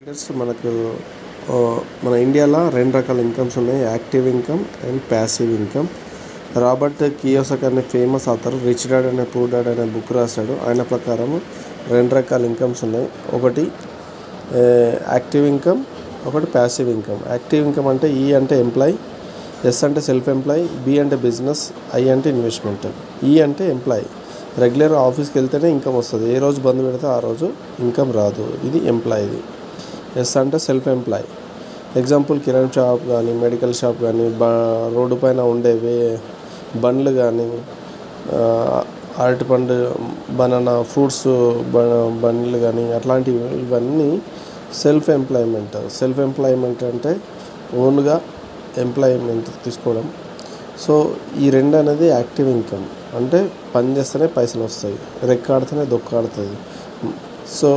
మనకు మన ఇండియాలో రెండు రకాల ఇన్కమ్స్ ఉన్నాయి, active income and passive income. Robert Kiyosaki అనే ఫేమస్ ఆథర్ రిచ్ డాడ్ అనే పూర్ డాడ్ అనే బుక్ రాశాడు. ఆయన ప్రకారం రెండు రకాల ఇన్కమ్స్ ఉన్నాయి, ఒకటి యాక్టివ్ ఇన్కమ్, ఒకటి ప్యాసివ్ ఇన్కమ్. యాక్టివ్ ఇన్కమ్ అంటే ఈ అంటే ఎంప్లాయ్, ఎస్ అంటే సెల్ఫ్ ఎంప్లాయ్, బి అంటే బిజినెస్, ఐ అంటే ఇన్వెస్ట్మెంట్. ఈ అంటే ఎంప్లాయ్, రెగ్యులర్ ఆఫీస్కి వెళ్తేనే ఇన్కమ్ వస్తుంది, ఏ రోజు బంద్ పెడితే ఆ రోజు ఇన్కమ్ రాదు, ఇది ఎంప్లాయ్ది. ఎస్ అంటే సెల్ఫ్ ఎంప్లాయ్, ఎగ్జాంపుల్ కిరాణా షాప్ కానీ, మెడికల్ షాప్ కానీ, రోడ్డు పైన ఉండేవి బండ్లు కానీ, అరటిపండు బనానా ఫ్రూట్స్ బండ్లు కానీ, అట్లాంటివి ఇవన్నీ సెల్ఫ్ ఎంప్లాయ్మెంట్. సెల్ఫ్ ఎంప్లాయ్మెంట్ అంటే ఓన్గా ఎంప్లాయ్మెంట్ తీసుకోవడం. సో ఈ రెండు అనేది యాక్టివ్ ఇన్కమ్, అంటే పని చేస్తేనే పైసలు వస్తాయి, రెక్కాడితేనే దొక్కాడుతుంది. సో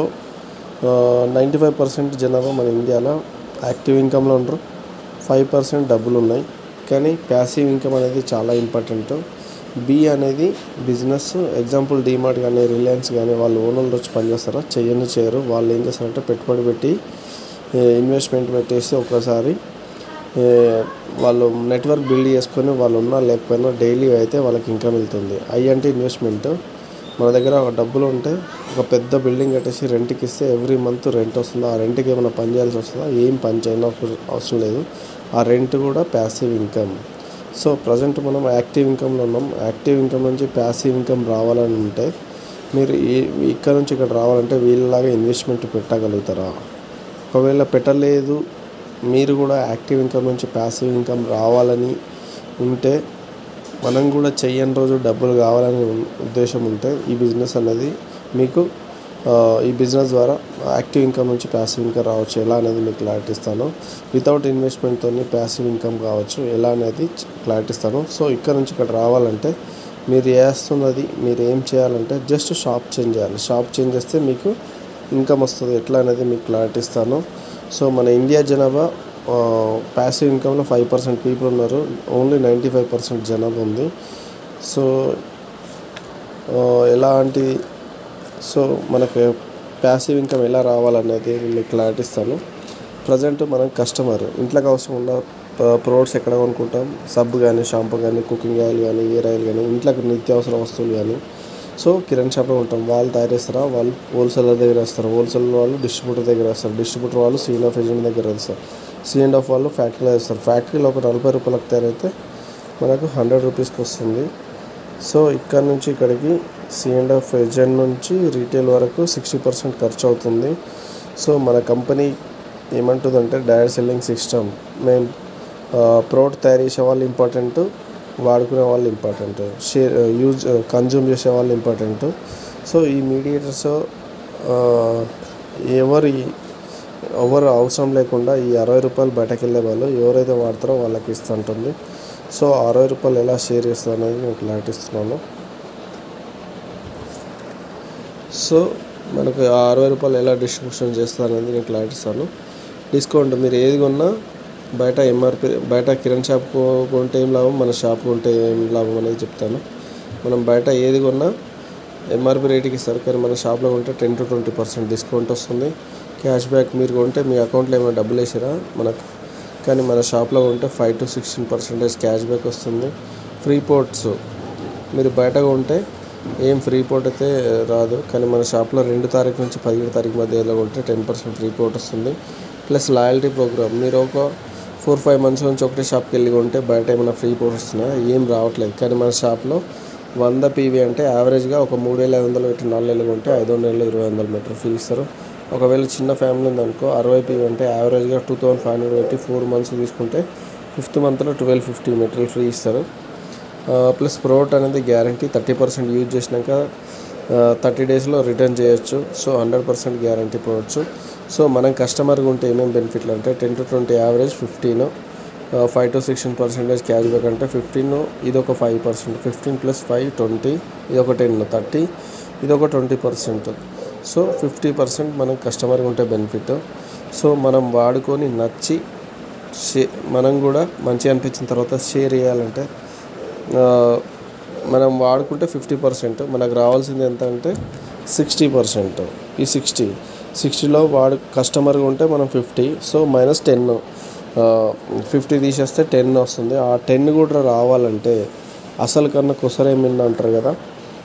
95% జనాభా మన ఇండియాలో యాక్టివ్ ఇన్కమ్లో ఉండరు, 5% డబ్బులు ఉన్నాయి. కానీ ప్యాసివ్ ఇన్కమ్ అనేది చాలా ఇంపార్టెంట్. బి అనేది బిజినెస్, ఎగ్జాంపుల్ డీమార్ట్ కానీ, రిలయన్స్ కానీ, వాళ్ళు ఓనర్లు వచ్చి పనిచేస్తారా? చేయరు. వాళ్ళు ఏం చేస్తారంటే పెట్టుబడి పెట్టి ఇన్వెస్ట్మెంట్ పెట్టేసి ఒకసారి వాళ్ళు నెట్వర్క్ బిల్డ్ చేసుకొని వాళ్ళు ఉన్నా లేకపోయినా డైలీ అయితే వాళ్ళకి ఇన్కమ్ వెళ్తుంది. ఐ అంటే ఇన్వెస్ట్మెంట్, మన దగ్గర డబ్బులు ఉంటే ఒక పెద్ద బిల్డింగ్ కట్టేసి రెంట్కి ఇస్తే ఎవ్రీ మంత్ రెంట్ వస్తుంది. ఆ రెంట్కి ఏమైనా పని చేయాల్సి వస్తుందా? ఏం పని చేయడం అవసరం లేదు, ఆ రెంట్ కూడా ప్యాసివ్ ఇన్కమ్. సో ప్రజెంట్ మనం యాక్టివ్ ఇన్కమ్లో ఉన్నాం. యాక్టివ్ ఇన్కమ్ నుంచి ప్యాసివ్ ఇన్కమ్ రావాలని ఉంటే మీరు ఇక్కడ నుంచి ఇక్కడ రావాలంటే వీళ్ళలాగా ఇన్వెస్ట్మెంట్ పెట్టగలుగుతారా? ఒకవేళ పెట్టలేదు, మీరు కూడా యాక్టివ్ ఇన్కమ్ నుంచి ప్యాసివ్ ఇన్కమ్ రావాలని ఉంటే, మనం కూడా చెయ్యని రోజు డబ్బులు కావాలని ఉద్దేశం ఉంటే ఈ బిజినెస్ అనేది మీకు ఈ బిజినెస్ ద్వారా యాక్టివ్ ఇన్కమ్ నుంచి ప్యాసివ్ ఇన్కమ్ రావచ్చు. ఎలా అనేది మీకు క్లారిటీ ఇస్తాను. వితౌట్ ఇన్వెస్ట్మెంట్తో ప్యాసివ్ ఇన్కమ్ కావచ్చు ఎలా అనేది క్లారిటీ ఇస్తాను. సో ఇక్కడ నుంచి ఇక్కడ రావాలంటే మీరు చేస్తున్నది, మీరు ఏం చేయాలంటే జస్ట్ షాప్ చేంజ్ చేయాలి. షాప్ చేంజ్ చేస్తే మీకు ఇన్కమ్ వస్తుంది. ఎట్లా అనేది మీకు క్లారిటీ ఇస్తాను. సో మన ఇండియా జనాభా ప్యాసివ్ ఇన్కమ్లో 5% పీపుల్ ఉన్నారు, ఓన్లీ 95% జనాభా ఉంది. సో సో మనకు ప్యాసివ్ ఇన్కమ్ ఎలా రావాలనేది మీకు క్లారిటీ ఇస్తాను. ప్రజెంట్ మనం కస్టమర్, ఇంట్లోకి అవసరం ఉన్న ప్రోడక్ట్స్ ఎక్కడ కొనుక్కుంటాం? సబ్బు కానీ, షాంపూ కానీ, కుకింగ్ ఆయిల్ కానీ, ఇయర్ ఆయిల్ కానీ, ఇంట్లోకి నిత్యావసర వస్తువులు కానీ. సో కిరాణా షాప్లో ఉంటాం, వాళ్ళు తయారు చేస్తారా? వాళ్ళు హోల్సేలర్ దగ్గర వేస్తారు, హోల్సేలర్ వాళ్ళు డిస్ట్రిబ్యూటర్ దగ్గర వేస్తారు, డిస్ట్రిబ్యూటర్ వాళ్ళు C&F ఏజెంట్ దగ్గర వేస్తారు, C&F వాళ్ళు ఫ్యాక్టరీలో వేస్తారు. ఫ్యాక్టరీలో ఒక 40 రూపాయలకు తయారైతే మనకు 100 రూపీస్కి వస్తుంది. సో ఇక్కడ నుంచి ఇక్కడికి C&F ఏజెంట్ నుంచి రీటైల్ వరకు 60% ఖర్చు అవుతుంది. సో మన కంపెనీ ఏమంటుందంటే డైరెక్ట్ సెల్లింగ్ సిస్టమ్. మేము ప్రోడక్ట్ తయారు చేసే వాళ్ళు ఇంపార్టెంట్, వాడుకునే వాళ్ళు ఇంపార్టెంట్, కన్జ్యూమ్ చేసే వాళ్ళు ఇంపార్టెంట్. సో ఈ మీడియేటర్స్ ఎవరు అవసరం లేకుండా ఈ 60 రూపాయలు బయటకు వెళ్ళే వాళ్ళు ఎవరైతే వాడతారో వాళ్ళకి ఇస్తుంటుంది. సో 60 రూపాయలు ఎలా షేర్ చేస్తుంది అనేది నేను క్లారిటీ ఇస్తున్నాను. సో మనకు 60 రూపాయలు ఎలా డిస్ట్రిబ్యూషన్ చేస్తుంది అనేది నేను క్లారిటీ ఇస్తాను. డిస్కౌంట్ మీరు ఏది కొన్నా బయట ఎంఆర్పి, బయట కిరాణా షాప్ కొంటే ఏం లాభం, మన షాప్ కొంటే ఏం లాభం అనేది చెప్తాను. మనం బయట ఏది కొన్నా ఎంఆర్పి రేటుకి ఇస్తారు, కానీ మన షాప్లో కొంటే 10 to 20% డిస్కౌంట్ వస్తుంది. క్యాష్ బ్యాక్, మీరు కొంటే మీ అకౌంట్లో ఏమైనా డబ్బులు వేసారా మనకు, కానీ మన షాప్లో కొంటే 5 to 16% క్యాష్ బ్యాక్ వస్తుంది. ఫ్రీ పోర్ట్స్, మీరు బయట కొంటే ఏం ఫ్రీ పోర్ట్ అయితే రాదు, కానీ మన షాప్లో 2 తారీఖు నుంచి 17 తారీఖు మధ్యలో కొంటే 10% ఫ్రీ పోర్ట్ వస్తుంది. ప్లస్ లాయల్టీ ప్రోగ్రామ్, మీరు ఒక 4-5 months నుంచి ఒకటే షాప్కి వెళ్ళి కొంటే బయట ఏమైనా ఫ్రీ పోర్ట్ వస్తున్నాయా? ఏం రావట్లేదు. కానీ మన షాప్లో 100 PV అంటే యావరేజ్గా ఒక 3,500 పెట్టి 4 నెలలు కొంటే 5 నెలలు 2,500 మీటర్ ఫ్రీ ఇస్తారు. ఒకవేళ చిన్న ఫ్యామిలీ ఉందనుకో 60 PV అంటే యావరేజ్గా 2,500 పెట్టి 4 months తీసుకుంటే 5th monthలో 1,250 మీటర్లు ఫ్రీ ఇస్తారు. ప్లస్ ప్రోడక్ట్ అనేది గ్యారంటీ, 30% యూజ్ చేసినాక 30 daysలో రిటర్న్ చేయొచ్చు. So 100% guarantee products. సో మనం కస్టమర్గా ఉంటే ఏమేమి బెనిఫిట్లు అంటే 10 to 20 average 15, 5 to 16% cash back అంటే 15, ఇదొక 5%, 15 + 5 20, ఇదొక 10 30, ఇదొక 20%. సో 50% మనం కస్టమర్గా ఉంటే బెనిఫిట్. సో మనం వాడుకొని నచ్చి మనం కూడా మంచిగా అనిపించిన తర్వాత షేర్ చేయాలంటే మనం వాడుకుంటే 50%, మనకు రావాల్సింది ఎంత అంటే 60%. ఈ 60 60లో వాడు కస్టమర్గా ఉంటే మనం 50, సో -10, 50 తీసేస్తే 10 వస్తుంది. ఆ 10 కూడా రావాలంటే అసలు కన్నా కుసరేమింది అంటారు కదా.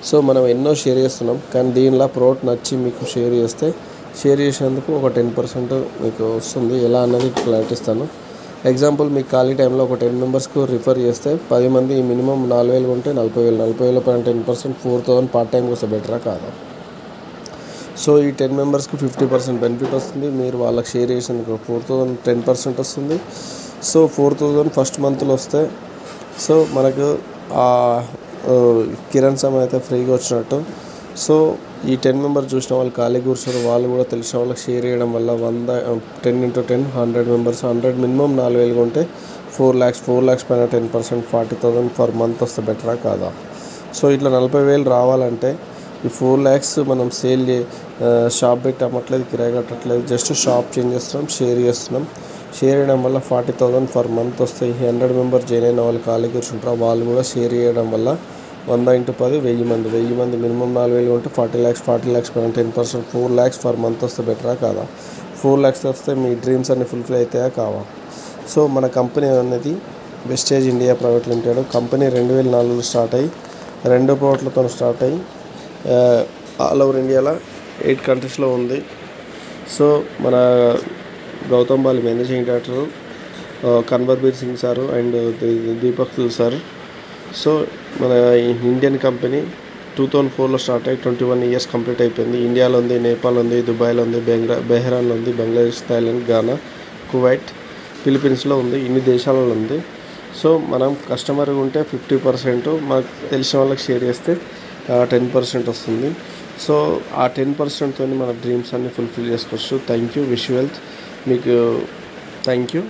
సో మనం ఎన్నో షేర్ చేస్తున్నాం, కానీ దీనిలో ప్రోడక్ట్ నచ్చి మీకు షేర్ చేసేందుకు ఒక 10% మీకు వస్తుంది. ఎలా అన్నది క్లారిటీ ఇస్తాను. ఎగ్జాంపుల్, మీకు ఖాళీ టైంలో ఒక 10 మెంబర్స్కు రిఫర్ చేస్తే 10 మంది మినిమం 4,000 ఉంటే 40,000, 40,000 పైన 10%, 4,000 పార్ట్ టైంకి వస్తే బెటరా కాదా? సో ఈ 10 మెంబర్స్కి 50% బెనిఫిట్ వస్తుంది. మీరు వాళ్ళకి షేర్ చేసేందుకు 4,000 10% వస్తుంది. సో 4,000 ఫస్ట్ మంత్లో వస్తే సో మనకు కిరణ్ సమయం అయితే ఫ్రీగా వచ్చినట్టు. సో ఈ 10 మెంబర్స్ చూసిన వాళ్ళు ఖాళీ కూర్చొని వాళ్ళు కూడా తెలిసిన వాళ్ళకి షేర్ చేయడం వల్ల 10 × 10 100 మెంబర్స్, 100 మినిమం 4,000 ఉంటే 4 lakhs పైన 10% 40,000 పర్ మంత్ వస్తే బెటరా కాదా? సో ఇట్లా 40,000 రావాలంటే ఈ 4 lakhs మనం షాప్ పెట్టి అమ్మట్లేదు, కిరాయి కట్టట్లేదు, జస్ట్ షాప్ చేంజ్ చేస్తున్నాం, షేర్ చేస్తున్నాం. షేర్ చేయడం వల్ల 40,000 పర్ మంత్ వస్తాయి. 100 మెంబర్స్ జాయిన్ అయిన వాళ్ళు ఖాళీ కూర్చుంటారు, వాళ్ళు కూడా షేర్ చేయడం వల్ల 100 × 10 1000 మంది మినిమం 4,000 ఉంటే 40 lakhs పైన 10% 4 lakhs పర్ మంత్ వస్తే బెటరా కాదా? 4 lakhs వస్తే మీ డ్రీమ్స్ అన్ని ఫుల్ఫిల్ అవుతాయా కావా? సో మన కంపెనీ అనేది Vestige India private limited. Company 2004లో స్టార్ట్ అయ్యి 2 ప్రోడక్ట్లతో స్టార్ట్ అయ్యి ఆల్ ఓవర్ ఇండియాలో 8 కంట్రీస్లో ఉంది. సో మన Gautam Bali managing director, Kanwarbir Singh sir and Deepak sir. So మన ఇండియన్ కంపెనీ 2004లో స్టార్ట్ అయ్యి 21 years కంప్లీట్ అయిపోయింది. ఇండియాలో ఉంది, నేపాల్ ఉంది, దుబాయ్లో ఉంది, బెహ్రాన్లో ఉంది, బంగ్లాదేశ్, థాయిలాండ్, గానా, కువైట్, ఫిలిప్పీన్స్లో ఉంది. ఇన్ని దేశాలలో ఉంది. సో మనం కస్టమర్గా ఉంటే 50%, మాకు తెలిసిన వాళ్ళకి షేర్ చేస్తే 10% వస్తుంది. సో ఆ 10%తో మన డ్రీమ్స్ అన్ని ఫుల్ఫిల్ చేసుకోవచ్చు. Thank you. Wish you health. మీకు థ్యాంక్ యూ.